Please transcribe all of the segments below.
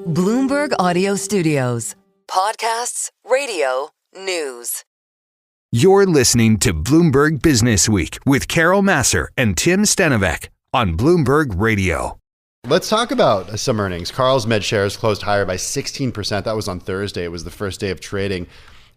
Bloomberg Audio Studios. Podcasts, radio, news. You're listening to Bloomberg Businessweek with Massar and Tim Stenovec on Bloomberg Radio. Let's talk about some earnings. Carlsmed shares closed higher by 16%. That was on Thursday. It was the first day of trading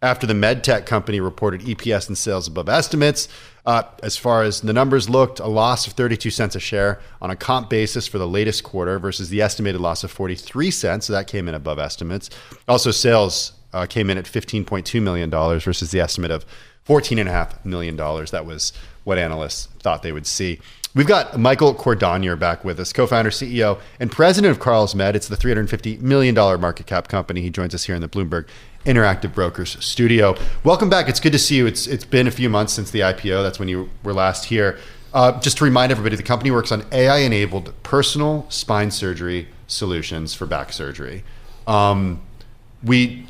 after the medtech company reported EPS and sales above estimates. As far as the numbers looked, a loss of 32 cents a share on a comp basis for the latest quarter versus the estimated loss of 43 cents. So that came in above estimates. Also, sales came in at $15.2 million versus the estimate of $14.5 million. That was what analysts thought they would see. We've got Michael Cordonnier back with us, co-founder, CEO, and president of Carlsmed. It's the $350 million market cap company. He joins us here in the Bloomberg Interactive Brokers studio. Welcome back. It's good to see you. It's been a few months since the IPO. That's when you were last here. Just to remind everybody, the company works on AI-enabled personal spine surgery solutions for back surgery. We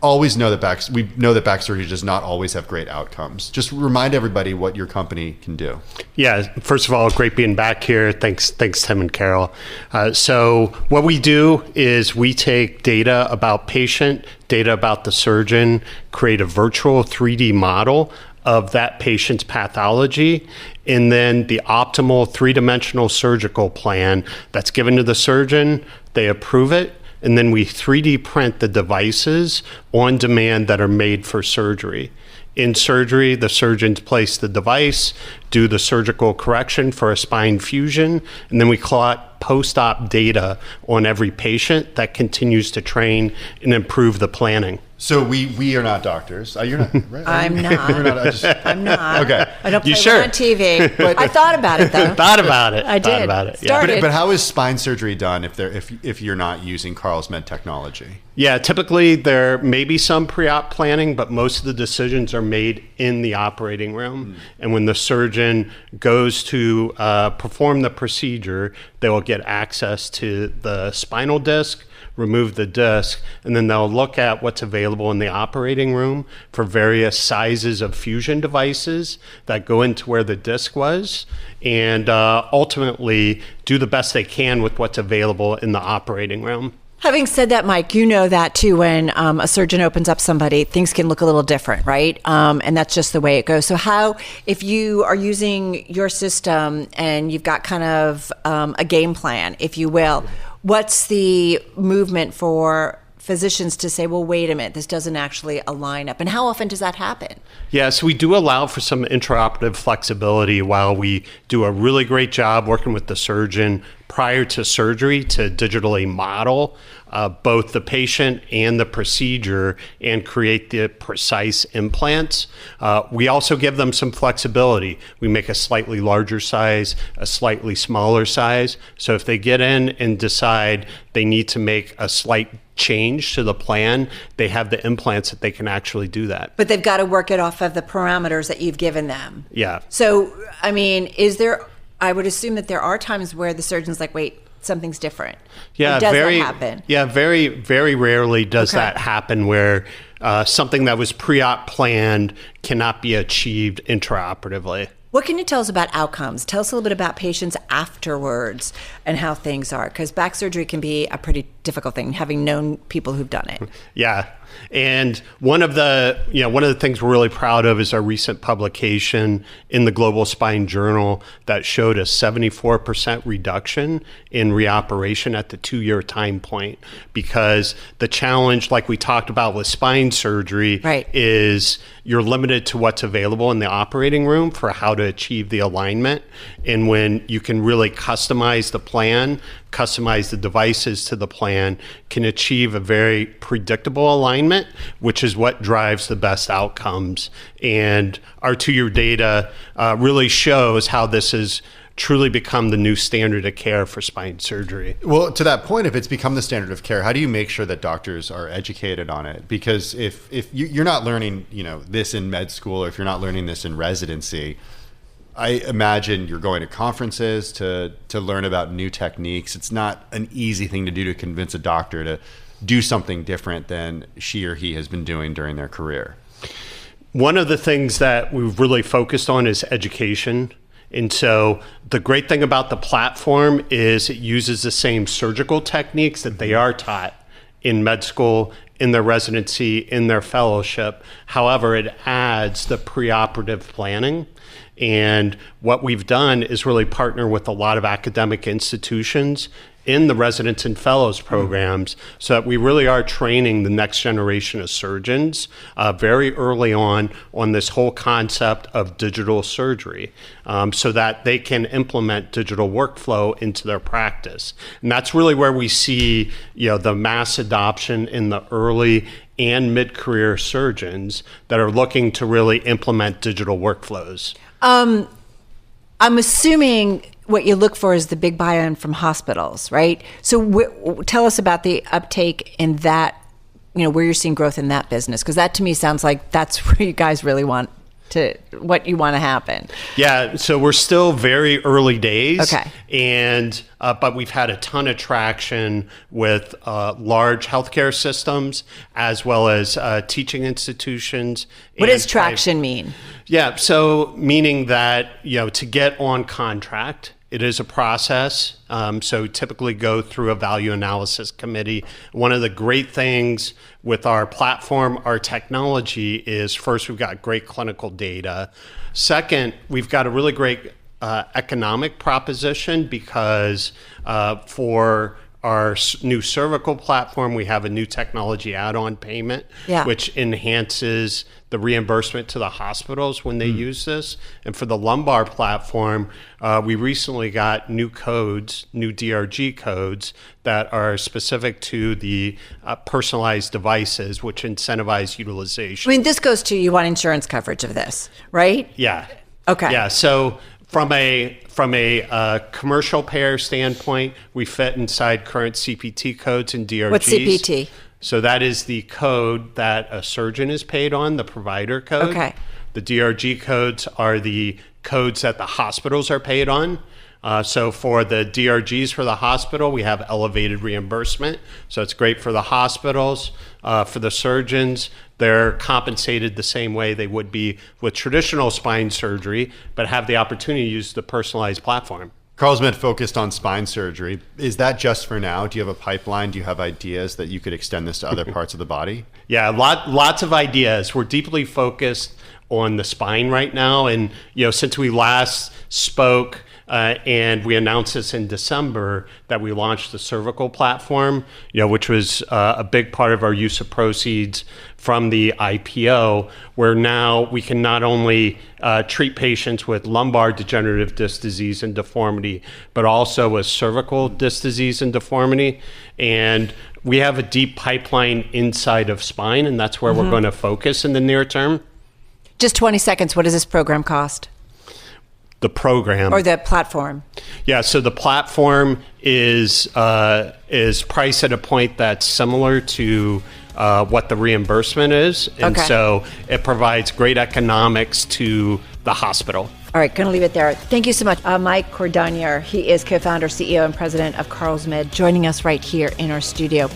always know that back surgery does not always have great outcomes. Just remind everybody what your company can do. Yeah, first of all, great being back here. Thanks, Tim and Carol. So what we do is we take data about patient, data about the surgeon, create a virtual 3D model of that patient's pathology, and then the optimal three-dimensional surgical plan that's given to the surgeon. They approve it. And then we 3D print the devices on demand that are made for surgery. In surgery, the surgeons place the device, do the surgical correction for a spine fusion, and then we collect post-op data on every patient that continues to train and improve the planning. So we are not doctors. You're not, right? I'm not. You're not. I'm not. Okay. I don't play You sure? one on TV. But I thought about it though. Thought about it. I did. Thought about it. Yeah. Started. But how is spine surgery done if you're not using Carlsmed technology? Yeah, typically there may be some pre-op planning, but most of the decisions are made in the operating room. And when the surgeon goes to perform the procedure, they will get access to the spinal disc, remove the disc, and then they'll look at what's available in the operating room for various sizes of fusion devices that go into where the disc was, and ultimately do the best they can with what's available in the operating room. Having said that, Mike, you know that too, when a surgeon opens up somebody, things can look a little different, right? And that's just the way it goes. So how, if you are using your system and you've got kind of a game plan, if you will, what's the movement for physicians to say, well, wait a minute, this doesn't actually align up? And how often does that happen? Yeah, so we do allow for some intraoperative flexibility while we do a really great job working with the surgeon prior to surgery to digitally model both the patient and the procedure and create the precise implants. We also give them some flexibility. We make a slightly larger size, a slightly smaller size. So if they get in and decide they need to make a slight change to the plan, they have the implants that they can actually do that. But they've got to work it off of the parameters that you've given them. Yeah. So, I mean, I would assume that there are times where the surgeon's like, wait, something's different. Yeah, does that happen? Yeah, very, very rarely does that happen where something that was pre-op planned cannot be achieved intraoperatively. What can you tell us about outcomes? Tell us a little bit about patients afterwards and how things are, because back surgery can be a pretty difficult thing, having known people who've done it. Yeah. And one of the things we're really proud of is our recent publication in the Global Spine Journal that showed a 74% reduction in reoperation at the 2-year time point. Because the challenge, like we talked about with spine surgery, is you're limited to what's available in the operating room for how to achieve the alignment. And when you can really customize the plan, customize the devices to the plan, can achieve a very predictable alignment, which is what drives the best outcomes. And our 2-year data really shows how this has truly become the new standard of care for spine surgery. Well, to that point, if it's become the standard of care, how do you make sure that doctors are educated on it? Because if you're not learning, this in med school, or if you're not learning this in residency, I imagine you're going to conferences to learn about new techniques. It's not an easy thing to do to convince a doctor to do something different than she or he has been doing during their career. One of the things that we've really focused on is education. And so the great thing about the platform is it uses the same surgical techniques that they are taught in med school, in their residency, in their fellowship. However, it adds the preoperative planning. And what we've done is really partner with a lot of academic institutions in the residents and fellows programs so that we really are training the next generation of surgeons very early on this whole concept of digital surgery so that they can implement digital workflow into their practice. And that's really where we see, the mass adoption in the early and mid-career surgeons that are looking to really implement digital workflows. I'm assuming what you look for is the big buy-in from hospitals, right? So tell us about the uptake in that, where you're seeing growth in that business, because that to me sounds like that's where you guys really want what you want to happen. Yeah, so we're still very early days. Okay. And but we've had a ton of traction with large healthcare systems as well as teaching institutions. What does traction mean? Yeah, so meaning that, to get on contract, it is a process. So typically go through a value analysis committee. One of the great things with our platform, our technology is first, we've got great clinical data. Second, we've got a really great economic proposition because for our new cervical platform, we have a new technology add-on payment, which enhances the reimbursement to the hospitals when they use this. And for the lumbar platform, we recently got new codes, new DRG codes that are specific to the personalized devices, which incentivize utilization. I mean, this goes to you want insurance coverage of this, right? Yeah. Okay. Yeah. So from a commercial payer standpoint, we fit inside current CPT codes and DRGs. What's CPT? So that is the code that a surgeon is paid on, the provider code. Okay. The DRG codes are the codes that the hospitals are paid on. So for the DRGs for the hospital, we have elevated reimbursement. So it's great for the hospitals. For the surgeons, they're compensated the same way they would be with traditional spine surgery, but have the opportunity to use the personalized platform. Carlsmed focused on spine surgery. Is that just for now? Do you have a pipeline? Do you have ideas that you could extend this to other parts of the body? Yeah, lots of ideas. We're deeply focused on the spine right now. And, since we last spoke, and we announced this in December that we launched the cervical platform, which was a big part of our use of proceeds from the IPO, where now we can not only treat patients with lumbar degenerative disc disease and deformity, but also with cervical disc disease and deformity. And we have a deep pipeline inside of spine, and that's where we're going to focus in the near term. Just 20 seconds. What does this program cost? The program or the platform? Yeah, so the platform is priced at a point that's similar to what the reimbursement is, and so it provides great economics to the hospital. All right, going to leave it there. Thank you so much. Mike Cordonnier, he is co-founder, CEO, and president of Carlsmed, joining us right here in our studio.